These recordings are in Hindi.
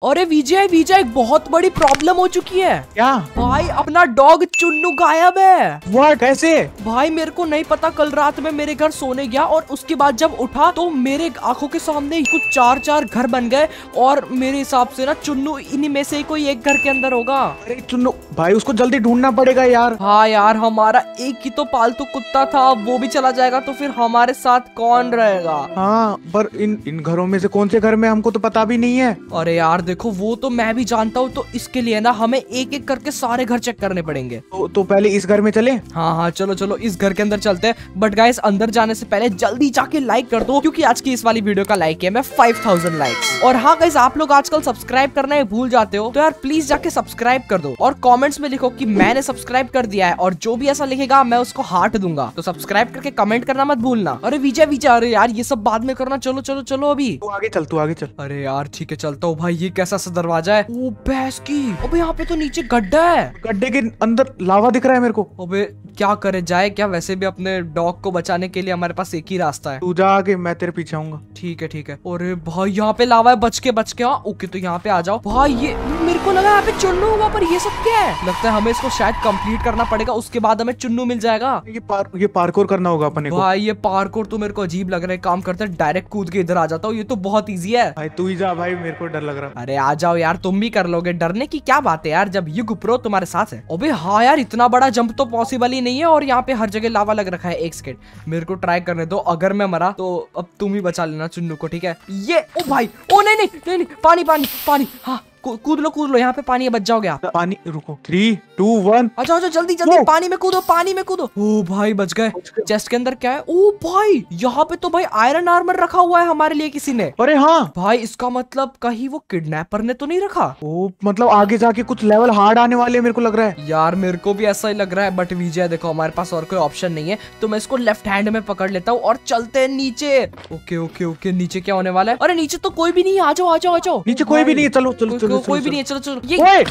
अरे विजय विजय एक बहुत बड़ी प्रॉब्लम हो चुकी है। क्या भाई अपना डॉग चुन्नू गायब है। व्हाट कैसे? भाई मेरे को नहीं पता, कल रात में मेरे घर सोने गया और उसके बाद जब उठा तो मेरे आंखों के सामने कुछ 4 घर बन गए और मेरे हिसाब से ना चुन्नू इन्हीं में से ही कोई एक घर के अंदर होगा। अरे चुन्नू भाई उसको जल्दी ढूंढना पड़ेगा यार। हाँ यार, हमारा एक ही तो पालतू कुत्ता था, वो भी चला जाएगा तो फिर हमारे साथ कौन रहेगा? हाँ पर इन घरों में से कौन से घर में हमको तो पता भी नहीं है। अरे यार देखो, वो तो मैं भी जानता हूँ, तो इसके लिए ना हमें एक एक करके सारे घर चेक करने पड़ेंगे। तो पहले इस घर में चले। हाँ हाँ चलो चलो इस घर के अंदर चलते हैं। बट गाइस अंदर जाने से पहले जल्दी जाके लाइक कर दो, क्योंकि आज की इस वाली वीडियो का लाइक है मैं 5000 लाइक्स। और हाँ गाइस, आप लोग आजकल सब्सक्राइब करना ही भूल जाते हो, तो यार प्लीज जाके सब्सक्राइब कर दो और कमेंट्स में लिखो कि मैंने सब्सक्राइब कर दिया है, और जो भी ऐसा लिखेगा मैं उसको हार्ट दूंगा। तो सब्सक्राइब करके कमेंट करना मत भूलना। अरे विजय विजय, अरे यार ये सब बाद में करना, चलो चलो चलो अभी। तू आगे चल, तू आगे चल। अरे यार ठीक है चलता हूँ भाई। ये कैसा सा दरवाजा है? ओ भैंस की। अबे यहाँ पे तो नीचे गड्ढा है। गड्ढे के अंदर लावा दिख रहा है मेरे को। अबे क्या करे जाए क्या? वैसे भी अपने डॉग को बचाने के लिए हमारे पास एक ही रास्ता है। तू जा आगे, मैं तेरे पीछे आऊंगा। ठीक है ठीक है। अरे भाई यहाँ पे लावा है, बच के हाँ ओके, तो यहाँ पे आ जाओ भाई। ये मेरे को लगा यहाँ पे चुन्नू होगा, पर ये सब क्या है? लगता है हमें इसको शायद कंप्लीट करना पड़ेगा, उसके बाद हमें चुन्नू मिल जाएगा। ये पार्कोर करना होगा अपने को। भाई ये पार्कोर तो मेरे को अजीब लग रहा है। काम करते हैं डायरेक्ट कूद के इधर आ जाता हूँ, ये तो बहुत ईजी है। भाई तू ही जा भाई, मेरे को डर लग रहा है। अरे आ जाओ यार, तुम भी कर लोगे, डरने की क्या बात है यार, जब ये गुप्रो तुम्हारे साथ है। अबे हाँ यार, इतना बड़ा जंप तो पॉसिबल ही नहीं है, और यहाँ पे हर जगह लावा लग रखा है। एक सेकंड मेरे को ट्राई करने दो, अगर मैं मरा तो अब तुम ही बचा लेना चुन्नू को, ठीक है? ये ओ भाई, ओ नहीं नहीं नहीं, नहीं पानी पानी पानी। हाँ कूद लो, यहाँ पे पानी है, बच जाओगे आप। पानी रुको, 3 2 1। अच्छा जल्दी जल्दी पानी में कूदो, पानी में कूदो। ओ भाई बच गए। चेस्ट के अंदर क्या है? ओ भाई यहाँ पे तो भाई आयरन आर्मर रखा हुआ है हमारे लिए किसी ने। अरे हाँ भाई, इसका मतलब कहीं वो किडनैपर ने तो नहीं रखा? ओ मतलब आगे जाके कुछ लेवल हार्ड आने वाले मेरे को लग रहा है। यार मेरे को भी ऐसा ही लग रहा है, बट विजय देखो हमारे पास और कोई ऑप्शन नहीं है, तो मैं इसको लेफ्ट हैंड में पकड़ लेता हूँ और चलते हैं नीचे। ओके ओके ओके, नीचे क्या होने वाला है? अरे नीचे तो कोई भी नहीं है, आ जाओ आ जाओ आ जाओ। नीचे कोई भी नहीं है, चलो चलो चलो। कोई भी नहीं है, चलो चलो।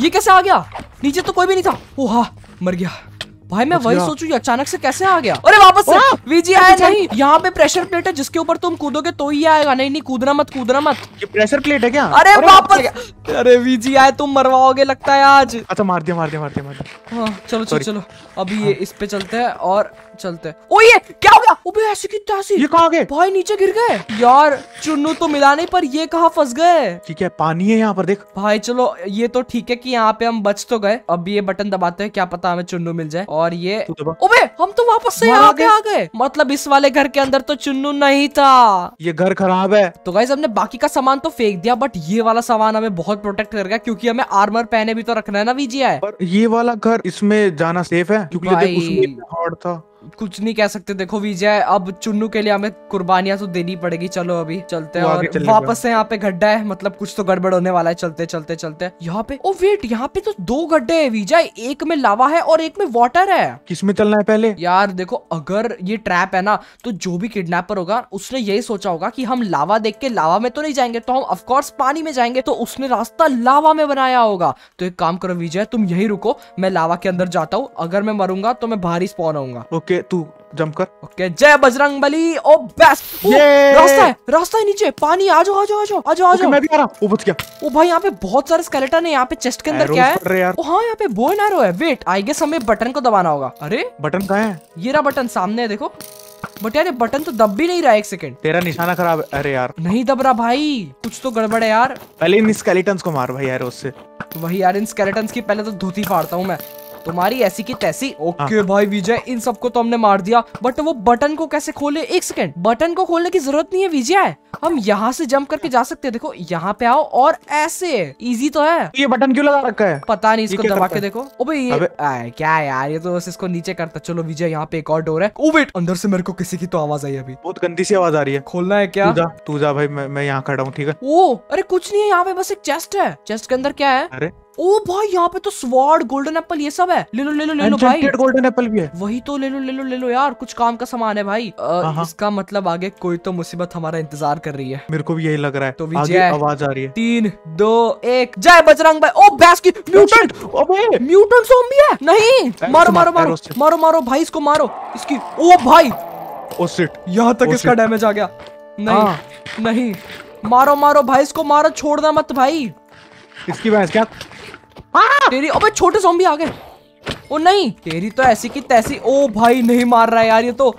ये कैसे आ गया? नीचे तो कोई भी नहीं था। ओ हाँ मर गया भाई। मैं वही सोचूं अचानक से कैसे आ गया। अरे वापस से विजय आया नहीं। यहाँ पे प्रेशर प्लेट है, जिसके ऊपर तुम कूदोगे तो ही आएगा। नहीं नहीं कूदना मत, कूदना मत। ये प्रेशर प्लेट है क्या? अरे वापस। अरे विजय आए, तुम मरवाओगे लगता है आज। अच्छा मार दिया। हाँ चलो चलो चलो, अभी ये इस पे चलते हैं और चलते हैं। ओ ये क्या हो गया? ओबे ऐसी की तैसी। ये कहाँ गए? भाई नीचे गिर गए यार। चुन्नू तो मिला नहीं, पर ये कहाँ फंस गए? ठीक है, पानी है यहाँ पर देख। भाई चलो ये तो ठीक है कि यहाँ पे हम बच तो गए। अब ये बटन दबाते हैं, क्या पता हमें चुन्नू मिल जाए। और ये ओबे हम तो वापस से यहाँ पे आ गए। मतलब इस वाले घर के अंदर तो चुन्नू नहीं था। ये घर खराब है। तो गाइस हमने बाकी का सामान तो फेंक दिया, बट ये वाला सामान हमें बहुत प्रोटेक्ट करेगा, क्योंकि हमें आर्मर पहने भी तो रखना है ना विजय। पर ये वाला घर, इसमें जाना सेफ है? क्योंकि देख उसमें हार्ड था। कुछ नहीं कह सकते। देखो विजय, अब चुन्नू के लिए हमें कुर्बानियां तो देनी पड़ेगी। चलो अभी चलते हैं। और वापस से यहाँ पे गड्ढा है, मतलब कुछ तो गड़बड़ होने वाला है। चलते चलते चलते यहाँ पे। ओ वेट, यहाँ पे तो 2 गड्ढे है विजय, एक में लावा है और एक में वाटर है। किसमें चलना है पहले? यार देखो, अगर ये ट्रैप है ना, तो जो भी किडनैपर होगा उसने यही सोचा होगा कि हम लावा देख के लावा में तो नहीं जाएंगे, तो हम ऑफ कोर्स पानी में जाएंगे, तो उसने रास्ता लावा में बनाया होगा। तो एक काम करो विजय, तुम यही रुको, मैं लावा के अंदर जाता हूँ। अगर मैं मरूंगा तो मैं बाहर ही स्पॉन आऊंगा। ओके तू जंप कर। ओके, जय बजरंगबली। ओ बेस्ट, रास्ता है नीचे, पानी। आ जाओ आ जाओ आ जाओ आ जाओ आ जाओ। मैं भी आ रहा हूं। बच गया। ओ भाई यहाँ पे बहुत सारे स्केलेटन है। यहाँ पे चेस्ट के अंदर क्या है? ओ हाँ, यहाँ पे बो एंड एरो है। वेट, आई गेस हमें बटन को दबाना होगा। अरे बटन कहाँ है? ये रहा बटन, सामने है देखो। बट यार बटन तो दब भी नहीं रहा। 1 सेकंड, तेरा निशाना खराब है। अरे यार नहीं दब रहा भाई, कुछ तो गड़बड़ है यार। पहले इन स्केलेटन्स को मार भाई यार उससे। वही यार, इन स्केलेटन्स की पहले तो धोती फाड़ता हूँ मैं, तुम्हारी ऐसी की तैसी। ओके भाई विजय, इन सबको तो हमने मार दिया, बट वो बटन को कैसे खोले? 1 सेकंड, बटन को खोलने की जरूरत नहीं है विजय, हम यहाँ से जंप करके जा सकते हैं। देखो यहाँ पे आओ और ऐसे, इजी तो है। ये बटन क्यों लगा रखा है? पता नहीं, इसको दबा के देखो। ओबे ये क्या है यार, ये तो बस इसको नीचे करता। चलो विजय, यहाँ पे एक और डोर है। ओ वेट, अंदर से मेरे को किसी की तो आवाज आई अभी। बहुत गंदी सी आवाज आ रही है। खोलना है क्या? तू जा भाई, मैं यहाँ खड़ा हूँ, ठीक है? ओ अरे कुछ नहीं है, यहाँ पे बस एक चेस्ट है। चेस्ट के अंदर क्या है? अरे ओ भाई, यहाँ पे तो स्वॉर्ड, गोल्डन एप्पल, ये सब है। ले लो भाई। गोल्डन एप्पल भी है। वही तो, ले लो यार, कुछ काम का सामान है भाई। इसका मतलब आगे कोई तो मुसीबत हमारा इंतजार कर रही है। मेरे को भी यही लग रहा है। तो विजय, आवाज आ रही है। 3 2 1, जय बजरंग भाई। ओ बैस की म्यूटेंट, म्यूटेंट ज़ॉम्बी है। नहीं, मारो भाई, इसको मारो, इसकी। ओ भाई, ओ शिट, यहाँ तक इसका डैमेज आ गया। नहीं, मारो भाई, इसको मारो, छोड़ना मत भाई। इसकी भैंस क्या। तेरी अबे छोटे ज़ॉम्बी आ गए। ओ नहीं, तेरी तो ऐसी की तैसी। ओ भाई नहीं मार रहा है यार ये तो।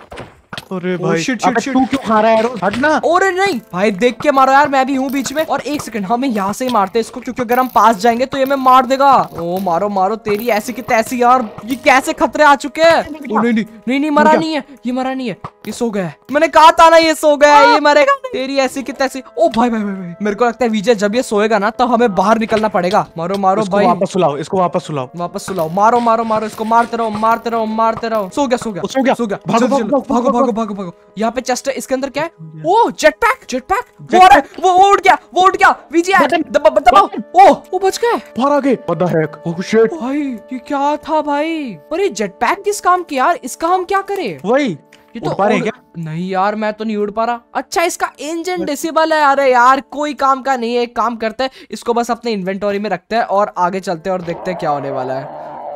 अरे भाई शिट, अबे तू क्यों खा रहा है रोज, हट ना। अरे नहीं भाई, देख के मारो यार, मैं भी हूँ बीच में। और एक सेकंड, हमें यहाँ से ही मारते हैं इसको, क्योंकि अगर हम पास जाएंगे तो ये हमें मार देगा। ओ मारो मारो, तेरी ऐसी की तैसी यार। ये कैसे खतरे आ चुके हैं। ओ नहीं नहीं नहीं नहीं, मरा नहीं है ये, मरा नहीं है ये, सो गया है। मैंने कहा था ना ये सो गया है, ये मरेगा। तेरी ऐसी की तैसी। ओ भाई भाई भाई, मेरे को लगता है विजय जब ये सोएगा ना तब हमें बाहर निकलना पड़ेगा। मारो मारो भाई, वापस सुलाओ इसको, वापस सुलाओ, वापस सुलाओ। मारो मारो मारो इसको, मारते रहो मारते रहो मारते रहो। सो गया सो गया सो गया, सो गया। भागो, भागो भागो, भागो भागो, भागो भागो। यहाँ पे चेस्ट है, इसके अंदर क्या है। ओ जेट पैक, जेट पैक। वो उड़ गया, वो उड़ गया। विजय दबाओ। ओ वो बच गए। बाहर आ गए। What the heck. Oh shit भाई ये क्या था भाई। पर ये जेट पैक किस काम की यार, इसका हम क्या करें। वही ये तो उड़ पा रहे हैं क्या? नहीं यार, मैं तो नहीं उड़ पा रहा। अच्छा इसका इंजन डिसेबल है। अरे यार कोई काम का नहीं है। एक काम करते हैं, इसको बस अपने इन्वेंटरी में रखते हैं और आगे चलते हैं और देखते हैं क्या होने वाला है।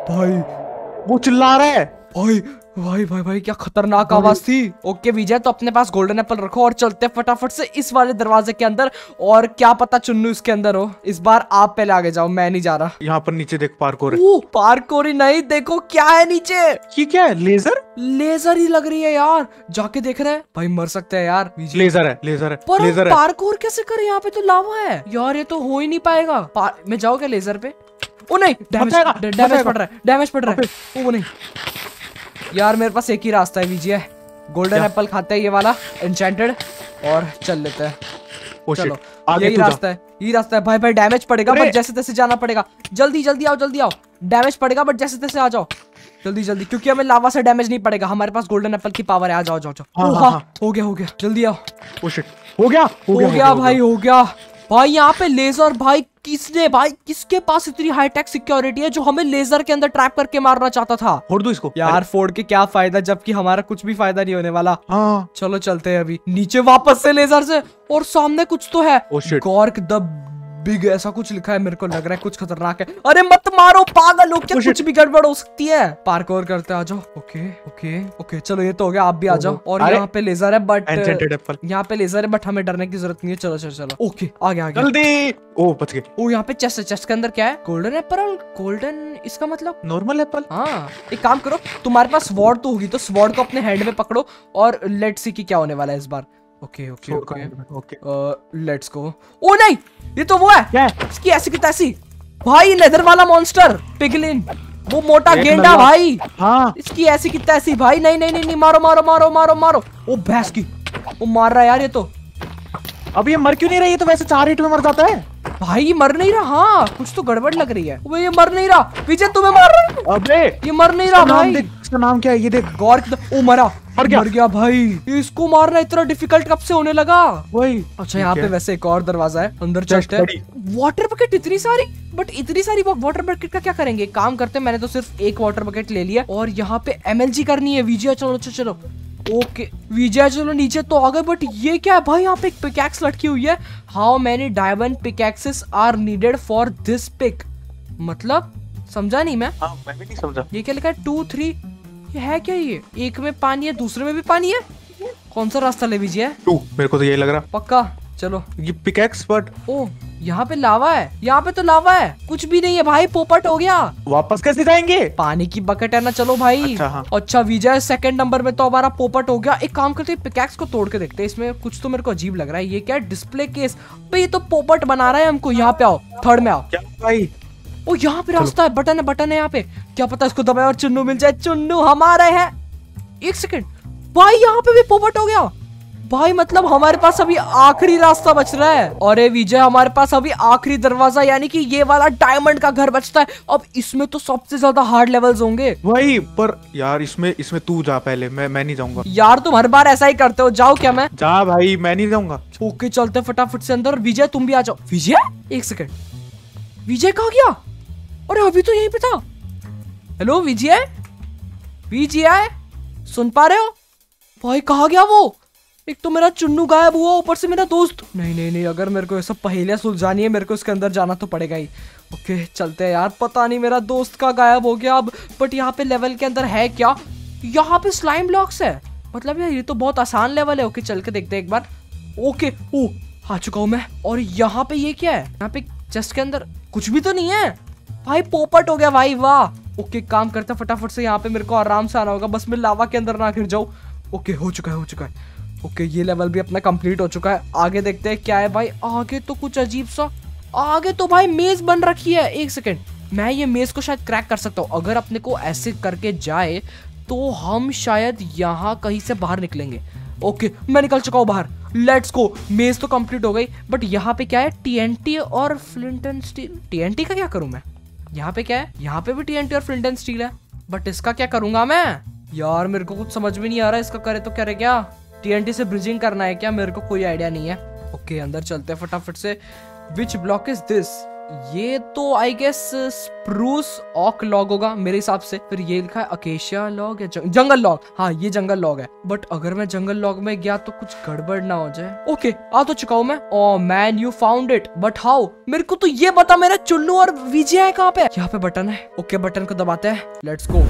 भाई वो चिल्ला रहा है। भाई भाई भाई भाई, क्या खतरनाक आवाज थी। ओके विजय, तो अपने पास गोल्डन एप्पल रखो और चलते हैं फटाफट से इस वाले दरवाजे के अंदर। और क्या पता चुन्नू इसके अंदर हो। इस बार आप पहले आगे जाओ, मैं नहीं जा रहा। यहाँ पर नीचे देख, पार्कोर है। पार्कोर ही नहीं, देखो क्या है नीचे। ये क्या है, लेजर? लेजर ही लग रही है यार, जाके देख रहे हैं। भाई मर सकते हैं यार। लेजर है, लेजर है, पर लेजर है। पार्कोर कैसे करे, यहाँ पे तो लावा है यार, ये तो हो ही नहीं पाएगा। मैं जाऊँ क्या लेजर पे। ओ नहीं, डैमेज पड़ रहा है, डैमेज पड़ रहा है। ओ नहीं यार, मेरे पास एक ही रास्ता है विजय। गोल्डन एप्पल खाते हैं ये वाला एन्चेंटेड और चल लेते हैं। चलो यही रास्ता है, यही रास्ता है। भाई भाई डैमेज पड़ेगा बट जैसे तैसे जाना पड़ेगा। जल्दी जल्दी आओ, जल्दी आओ। डैमेज पड़ेगा बट जैसे तैसे आ जाओ जल्दी जल्दी, क्योंकि हमें लावा से डैमेज नहीं पड़ेगा। हमारे पास गोल्डन एप्पल की पावर है। आ जाओ जाओ जाओ। हो गया हो गया, जल्दी आओ। ओ शिट, हो गया भाई हो गया। भाई यहाँ पे लेजर, भाई किसने, भाई किसके पास इतनी हाईटेक सिक्योरिटी है जो हमें लेजर के अंदर ट्रैप करके मारना चाहता था। फोड़ दो इसको यार। फोड़ के क्या फायदा, जबकि हमारा कुछ भी फायदा नहीं होने वाला। हाँ चलो चलते हैं अभी नीचे वापस से लेजर से। और सामने कुछ तो है। गॉर्क द बिग ऐसा कुछ लिखा है, मेरे को लग रहा है कुछ खतरनाक है। अरे मत मारो पागल हो क्या, कुछ भी गड़बड़ हो सकती है। पार्कोर करते आ जाओ। ओके ओके ओके, चलो ये तो हो गया, आप भी आ जाओ। और यहाँ पे लेजर है बट यहाँ पे लेजर है बट हमें डरने की जरूरत नहीं है। चलो चलो चलो, ओके आगे आगे जल्दी। ओ बच गए। ओ यहाँ पे चेस्ट है, चेस्ट के अंदर क्या है। Golden Apple. गोल्डन इसका मतलब नॉर्मल एप्पल। हाँ, एक काम करो, तुम्हारे पास स्वॉर्ड तो होगी, तो स्वॉर्ड को अपने हैंड में पकड़ो और लेट्स सी कि क्या होने वाला है इस बार। Okay okay okay, let's go. ओ नहीं, ये तो वो है। क्या है? इसकी ऐसी की तैसी। भाई लेदर वाला मॉन्स्टर पिगलिन, वो मोटा गेंडा भाई। हाँ इसकी ऐसी की तैसी। भाई नहीं नहीं नहीं, मारो मारो मारो मारो मारो। ओ भैंस की, वो मार रहा है यार ये तो। अब ये मर क्यों नहीं रहा, ये तो वैसे 4 हिट में मर जाता है। भाई ये मर नहीं रहा। हाँ कुछ तो गड़बड़ लग रही है। वो ये मर नहीं रहा। विजय तुम्हें मार रहा है। अबे ये मर नहीं रहा भाई। इसका नाम क्या है, ये देख। गॉर्क। ओ मरा, मर गया भाई। इसको मारना इतना डिफिकल्ट कब से होने लगा। वही। अच्छा यहाँ पे वैसे एक और दरवाजा है, अंदर चलते हैं। वाटर बकेट इतनी सारी, बट इतनी सारी वाटर बकेट का क्या करेंगे। काम करते हैं, मैंने तो सिर्फ एक वाटर बकेट ले लिया और यहाँ पे MLG करनी है। विजय चलो चलो चलो। ओके विजय चलो नीचे तो आ गए, बट ये क्या है भाई, यहाँ पे एक पिकैक्स लटकी हुई है। How many diamond pickaxes are needed for this pick. मतलब समझा नहीं मैं। हाँ, मैं भी नहीं समझा। ये क्या लिखा है 2 3, ये है क्या। ये एक में पानी है, दूसरे में भी पानी है। कौन सा रास्ता ले विजय। 2 मेरे को तो यही लग रहा। पक्का चलो। ये पिकैक्स बट ओ यहाँ पे लावा है, यहाँ पे तो लावा है, कुछ भी नहीं है भाई। पोपट हो गया। वापस कैसे जाएंगे, पानी की बकेट है ना। चलो भाई। अच्छा, हाँ। अच्छा विजय सेकंड नंबर में तो हमारा पोपट हो गया। एक काम करते हैं, पिकैक्स को तोड़ के देखते हैं। इसमें कुछ तो मेरे को अजीब लग रहा है। ये क्या है, डिस्प्ले केस। भाई ये तो पोपट बना रहा है हमको। यहाँ पे आओ, थर्ड में आओ। क्या भाई। ओ यहाँ पे रास्ता है, बटन है यहाँ पे। क्या पता इसको दबाए और चुन्नू मिल जाए। चुन्नू हमारे है। एक सेकंड भाई, यहाँ पे भी पोपट हो गया भाई। मतलब हमारे पास अभी आखिरी रास्ता बच रहा है। और विजय हमारे पास अभी आखिरी दरवाजा, यानी कि ये वाला डायमंड का घर बचता है। अब इसमें तो सबसे ज्यादा हार्ड लेवल्स होंगे। वही, पर यार इसमें तू जा पहले, मैं नहीं जाऊंगा। यार तुम हर बार ऐसा ही करते हो। जाओ क्या मैं। जा भाई, मैं नहीं जाऊंगा। ओके चलते फटाफट से अंदर। विजय तुम भी आ जाओ। विजय एक सेकंड, विजय कहाँ गया। अरे अभी तो यहीं पे था। हेलो विजय, विजय सुन पा रहे हो भाई, कहाँ गया वो। एक तो मेरा चुन्नू गायब हुआ, ऊपर से मेरा दोस्त। नहीं नहीं नहीं, अगर मेरे को ये सब पहेलियां सुलझानी है, मेरे को इसके अंदर जाना तो पड़ेगा ही। ओके चलते हैं यार। पता नहीं मेरा दोस्त का गायब हो गया अब। बट यहाँ पे लेवल के अंदर है क्या। यहाँ पे स्लाइम ब्लॉक्स है। मतलब यार ये तो बहुत आसान लेवल है। ओके चल के देखते हैं एक बार। ओके ओ आ चुका हूँ मैं। और यहाँ पे ये क्या है, यहाँ पे चेस्ट के अंदर कुछ भी तो नहीं है भाई। पोपट हो गया भाई, वाह। ओके काम करता फटाफट से, यहाँ पे मेरे को आराम से आना होगा, बस मैं लावा के अंदर ना गिर जाऊं। ओके हो चुका है। ओके ये लेवल भी अपना कंप्लीट हो चुका है। आगे देखते हैं क्या है भाई। आगे तो कुछ अजीब सा, आगे तो भाई मेज बन रखी है। एक सेकेंड, मैं ये मेज को शायद क्रैक कर सकता हूँ। अगर अपने को ऐसे करके जाए तो हम शायद यहाँ कहीं से बाहर निकलेंगे। ओके मैं निकल चुका हूँ बाहर। Let's go. मेज तो कंप्लीट हो गई, बट यहाँ पे क्या है, TNT और फ्लिंट एंड स्टील। TNT का क्या करूँ मैं? यहाँ पे क्या है? यहाँ पे भी TNT और फ्लिंट एंड स्टील है, बट इसका क्या करूंगा मैं यार? मेरे को कुछ समझ में नहीं आ रहा। इसका करे तो करे क्या? TNT से ब्रिजिंग करना है क्या? मेरे को कोई आइडिया नहीं है। ओके अंदर चलते हैं फटाफट से। विच ब्लॉक इज दिस? ये तो आई गेस स्प्रूस ऑक लॉग होगा मेरे हिसाब से। फिर ये लिखा है अकेशिया लॉग या जंगल लॉग। हाँ ये जंगल लॉग है, बट अगर मैं जंगल लॉग में गया तो कुछ गड़बड़ ना हो जाए। ओके आ तो चुका हूँ मैं। Oh man you found it, but how? मेरे को तो ये बता, मेरा चुन्नू और विजय है कहाँ पे? यहाँ पे बटन है। ओके बटन को दबाते हैं, लेट्स गो।